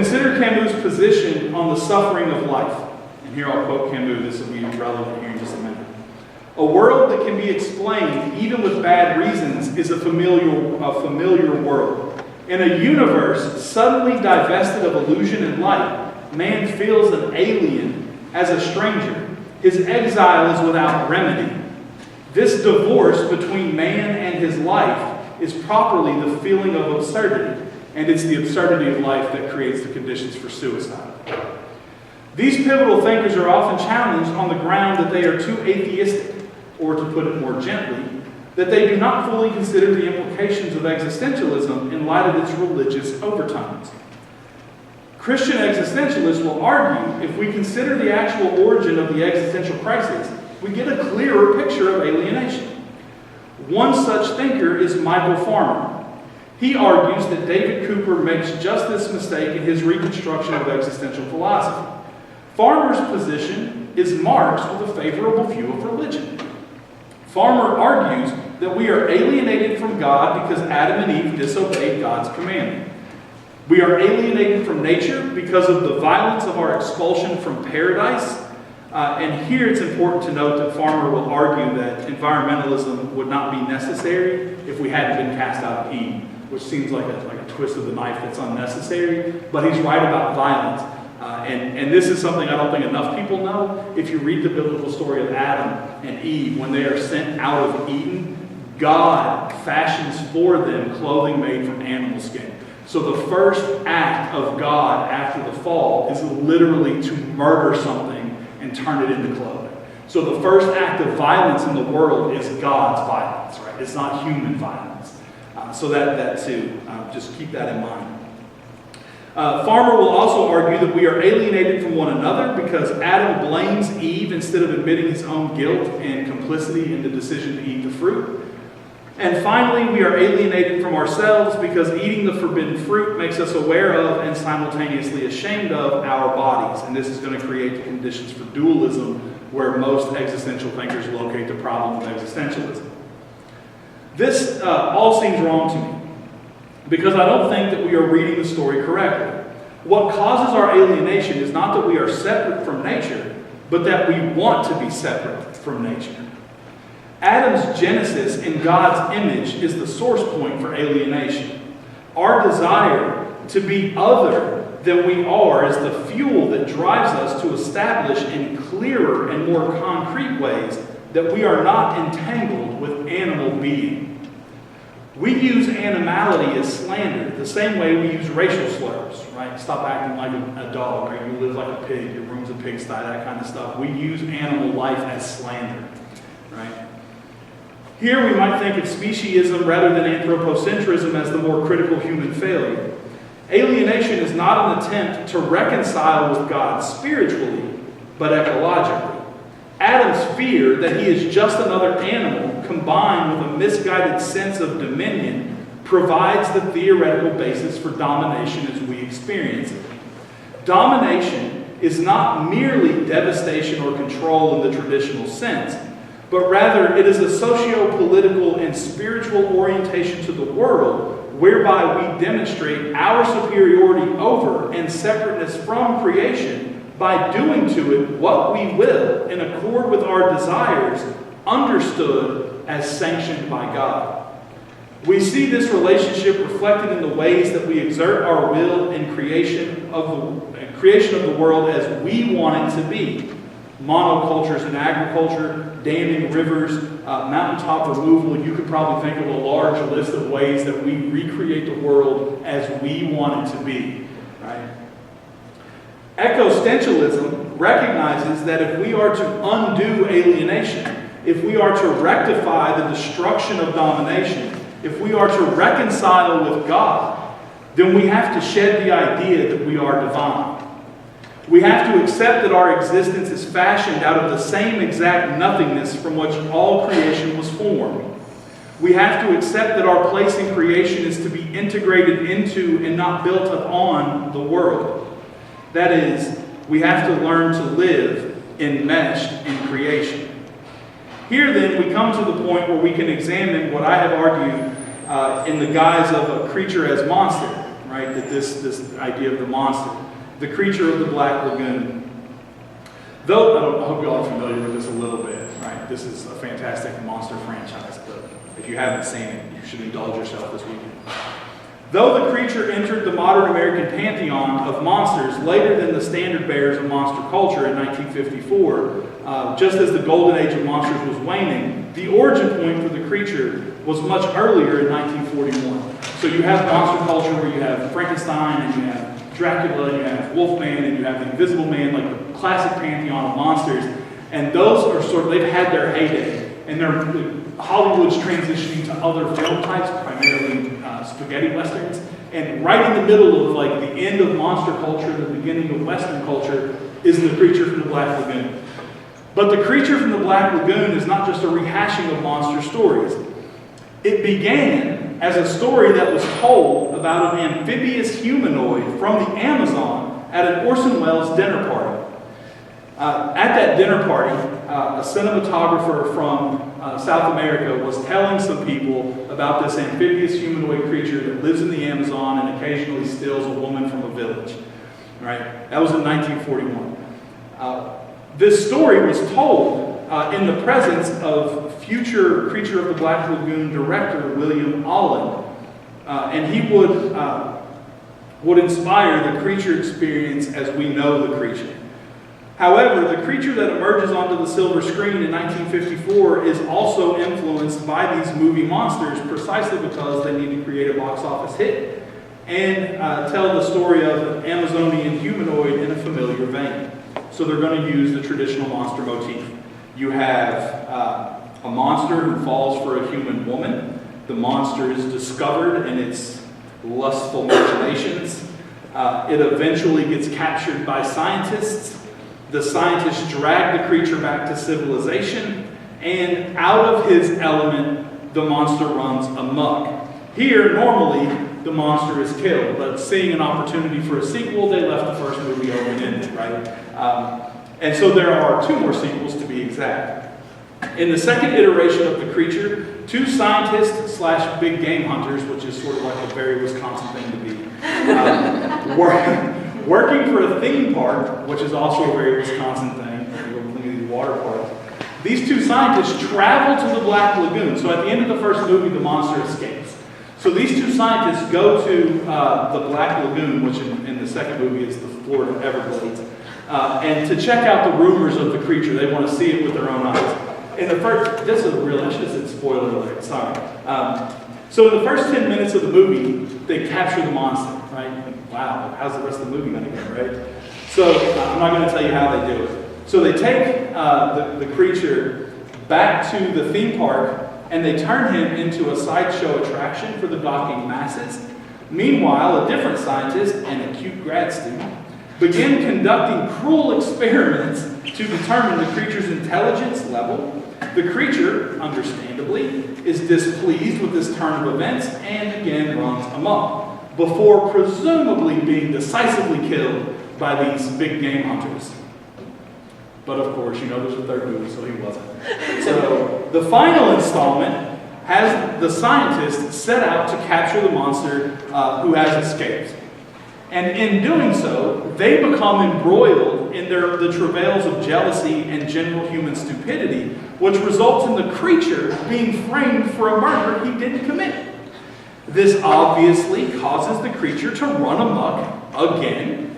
Consider Camus' position on the suffering of life. And here I'll quote Camus, this will be relevant here in just a minute. A world that can be explained, even with bad reasons, is a familiar world. In a universe suddenly divested of illusion and light, man feels an alien as a stranger. His exile is without remedy. This divorce between man and his life is properly the feeling of absurdity, and it's the absurdity of life that creates the conditions for suicide. These pivotal thinkers are often challenged on the ground that they are too atheistic, or to put it more gently, that they do not fully consider the implications of existentialism in light of its religious overtones. Christian existentialists will argue if we consider the actual origin of the existential crisis, we get a clearer picture of alienation. One such thinker is Michael Farmer. He argues that David Cooper makes just this mistake in his reconstruction of existential philosophy. Farmer's position is Marx with a favorable view of religion. Farmer argues that we are alienated from God because Adam and Eve disobeyed God's commandment. We are alienated from nature because of the violence of our expulsion from paradise. And here it's important to note that Farmer will argue that environmentalism would not be necessary if we hadn't been cast out of Eden, which seems like a twist of the knife that's unnecessary. But he's right about violence. And this is something I don't think enough people know. If you read the biblical story of Adam and Eve, when they are sent out of Eden, God fashions for them clothing made from animal skin. So the first act of God after the fall is literally to murder something and turn it into clothing. So the first act of violence in the world is God's violence, right? It's not human violence. So that too, just keep that in mind. Farmer will also argue that we are alienated from one another because Adam blames Eve instead of admitting his own guilt and complicity in the decision to eat the fruit. And finally, we are alienated from ourselves because eating the forbidden fruit makes us aware of and simultaneously ashamed of our bodies. And this is going to create the conditions for dualism, where most existential thinkers locate the problem of existentialism. This all seems wrong to me, because I don't think that we are reading the story correctly. What causes our alienation is not that we are separate from nature, but that we want to be separate from nature. Adam's genesis in God's image is the source point for alienation. Our desire to be other than we are is the fuel that drives us to establish in clearer and more concrete ways that we are not entangled with animal being. We use animality as slander, the same way we use racial slurs, right? Stop acting like a dog, or you live like a pig, your room's a pigsty, that kind of stuff. We use animal life as slander, right? Here we might think of speciesism rather than anthropocentrism as the more critical human failure. Alienation is not an attempt to reconcile with God spiritually, but ecologically. Adam's fear that he is just another animal, combined with a misguided sense of dominion, provides the theoretical basis for domination as we experience it. Domination is not merely devastation or control in the traditional sense, but rather it is a socio-political and spiritual orientation to the world whereby we demonstrate our superiority over and separateness from creation by doing to it what we will in accord with our desires, understood as sanctioned by God. We see this relationship reflected in the ways that we exert our will in creation of the world as we want it to be. Monocultures in agriculture, damming rivers, mountaintop removal. You could probably think of a large list of ways that we recreate the world as we want it to be. Right? Existentialism recognizes that if we are to undo alienation, if we are to rectify the destruction of domination, if we are to reconcile with God, then we have to shed the idea that we are divine. We have to accept that our existence is fashioned out of the same exact nothingness from which all creation was formed. We have to accept that our place in creation is to be integrated into and not built upon the world. That is, we have to learn to live enmeshed in creation. Here then we come to the point where we can examine what I have argued in the guise of a creature as monster. Right? right? That this idea of the monster, the creature of the Black Lagoon. Though, I hope you all are familiar with this a little bit, right? This is a fantastic monster franchise, but if you haven't seen it, you should indulge yourself this weekend. Though the creature entered the modern American pantheon of monsters later than the standard bearers of monster culture in 1954, just as the golden age of monsters was waning, the origin point for the creature was much earlier in 1941. So you have monster culture where you have Frankenstein and you have Dracula and you have Wolfman and you have the Invisible Man, like the classic pantheon of monsters. And those are they've had their heyday. And Hollywood's transitioning to other film types, primarily spaghetti westerns. And right in the middle of like the end of monster culture, the beginning of western culture, is the creature from the Black Lagoon. But the creature from the Black Lagoon is not just a rehashing of monster stories. It began as a story that was told about an amphibious humanoid from the Amazon at an Orson Welles dinner party. At that dinner party, a cinematographer from South America was telling some people about this amphibious humanoid creature that lives in the Amazon and occasionally steals a woman from a village. Right? That was in 1941. This story was told in the presence of future Creature of the Black Lagoon director William Allen, and he would inspire the creature experience as we know the creature. However, the creature that emerges onto the silver screen in 1954 is also influenced by these movie monsters precisely because they need to create a box office hit and tell the story of an Amazonian humanoid in a familiar vein. So they're going to use the traditional monster motif. You have a monster who falls for a human woman. The monster is discovered in its lustful machinations. It eventually gets captured by scientists. The scientists drag the creature back to civilization, and out of his element, the monster runs amok. Here, normally, the monster is killed, but seeing an opportunity for a sequel, they left the first movie open-ended, right? And so there are 2 more sequels to be exact. In the second iteration of the creature, 2 scientists / big game hunters, which is sort of like a very Wisconsin thing to be, working for a theme park, which is also a very Wisconsin thing, these water parks. These 2 scientists travel to the Black Lagoon. So at the end of the first movie, the monster escapes. So these 2 scientists go to the Black Lagoon, which in the second movie is the Florida Everglades, and to check out the rumors of the creature. They want to see it with their own eyes. In the first, this is real, I should have said spoiler alert, sorry. So in the first 10 minutes of the movie, they capture the monster, right? Wow, how's the rest of the movie going to go, right? So I'm not going to tell you how they do it. So they take the creature back to the theme park and they turn him into a sideshow attraction for the gawking masses. Meanwhile, a different scientist and a cute grad student begin conducting cruel experiments to determine the creature's intelligence level. The creature, understandably, is displeased with this turn of events and again runs amok, before presumably being decisively killed by these big game hunters. But of course, you know there's a third movie, so he wasn't. So the final installment has the scientists set out to capture the monster who has escaped. And in doing so, they become embroiled in the travails of jealousy and general human stupidity, which results in the creature being framed for a murder he didn't commit. This obviously causes the creature to run amok again.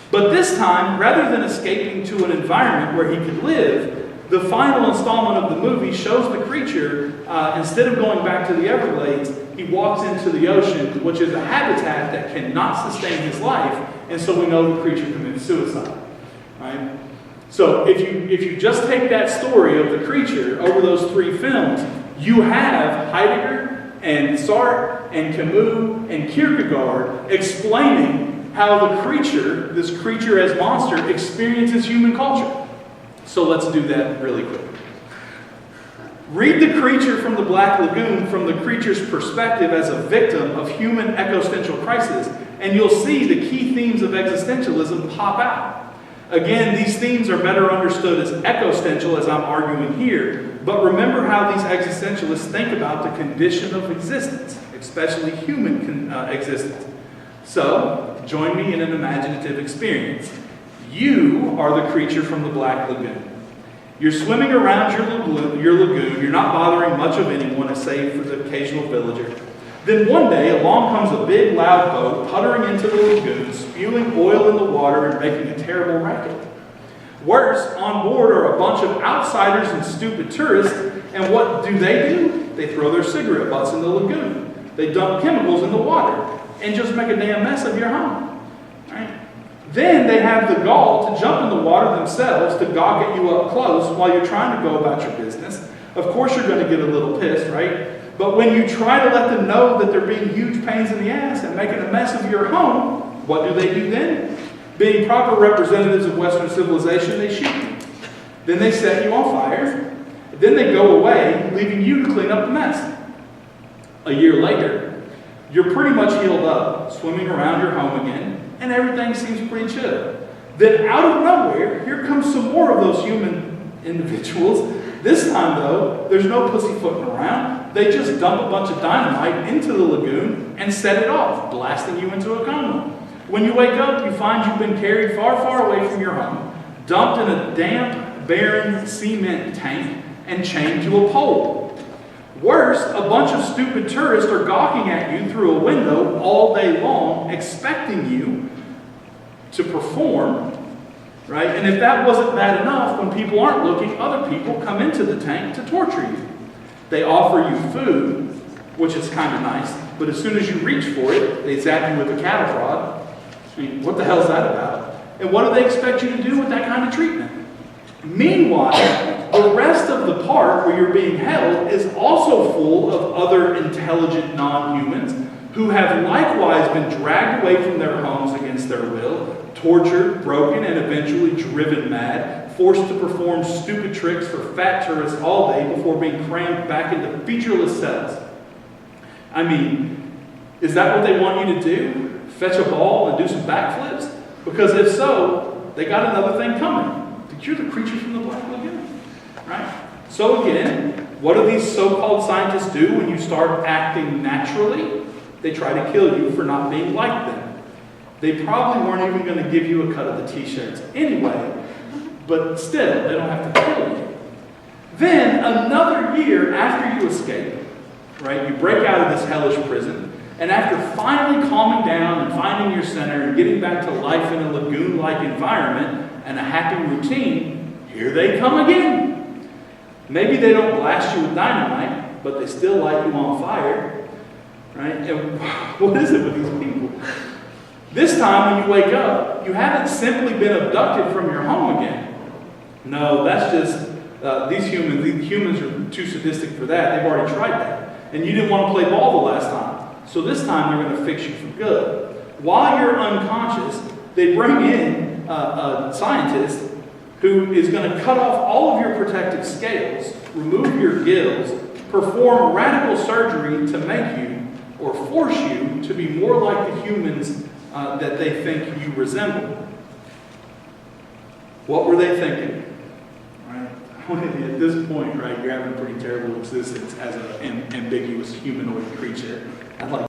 But this time, rather than escaping to an environment where he could live, the final installment of the movie shows the creature, instead of going back to the Everglades, he walks into the ocean, which is a habitat that cannot sustain his life, and so we know the creature commits suicide. Right? So if you just take that story of the creature over those 3 films, you have Heidegger and Sartre and Camus and Kierkegaard explaining how the creature, this creature as monster, experiences human culture. So let's do that really quick. Read The Creature from the Black Lagoon from the creature's perspective as a victim of human existential crisis, and you'll see the key themes of existentialism pop out. Again, these themes are better understood as ecostential, as I'm arguing here, but remember how these existentialists think about the condition of existence, especially human existence. So, join me in an imaginative experience. You are the creature from the Black Lagoon. You're swimming around your lagoon. You're not bothering much of anyone, save for the occasional villager. Then one day, along comes a big, loud boat, puttering into the lagoon, spewing oil in the water and making a terrible racket. Worse, on board are a bunch of outsiders and stupid tourists, and what do? They throw their cigarette butts in the lagoon. They dump chemicals in the water, and just make a damn mess of your home. Right? Then they have the gall to jump in the water themselves to gawk at you up close while you're trying to go about your business. Of course you're going to get a little pissed, right? But when you try to let them know that they're being huge pains in the ass and making a mess of your home, what do they do then? Being proper representatives of Western civilization, they shoot you. Then they set you on fire. Then they go away, leaving you to clean up the mess. A year later, you're pretty much healed up, swimming around your home again, and everything seems pretty chill. Then out of nowhere, here comes some more of those human individuals. This time, though, there's no pussyfooting around. They just dump a bunch of dynamite into the lagoon and set it off, blasting you into a coma. When you wake up, you find you've been carried far, far away from your home, dumped in a damp, barren cement tank, and chained to a pole. Worse, a bunch of stupid tourists are gawking at you through a window all day long, expecting you to perform, right? And if that wasn't bad enough, when people aren't looking, other people come into the tank to torture you. They offer you food, which is kind of nice, but as soon as you reach for it, they zap you with a cattle prod. I mean, what the hell is that about? And what do they expect you to do with that kind of treatment? Meanwhile, the rest of the park where you're being held is also full of other intelligent non-humans who have likewise been dragged away from their homes against their will, tortured, broken, and eventually driven mad, forced to perform stupid tricks for fat tourists all day before being crammed back into featureless cells. I mean, is that what they want you to do? Fetch a ball and do some backflips? Because if so, they got another thing coming. You're the creature from the Black Lagoon, right? So again, what do these so-called scientists do when you start acting naturally? They try to kill you for not being like them. They probably weren't even going to give you a cut of the t-shirts anyway, but still, they don't have to kill you. Then, another year after you escape, right, you break out of this hellish prison, and after finally calming down and finding your center and getting back to life in a lagoon-like environment and a happy routine, here they come again. Maybe they don't blast you with dynamite, but they still light you on fire, right? And what is it with these people? This time when you wake up, you haven't simply been abducted from your home again. No, that's just, these humans are too sadistic for that. They've already tried that. And you didn't want to play ball the last time. So this time they're going to fix you for good. While you're unconscious, they bring in a scientist who is going to cut off all of your protective scales, remove your gills, perform radical surgery to make you or force you to be more like the humans that they think you resemble. What were they thinking? Right? At this point, right, you're having a pretty terrible existence as an ambiguous humanoid creature. I'd like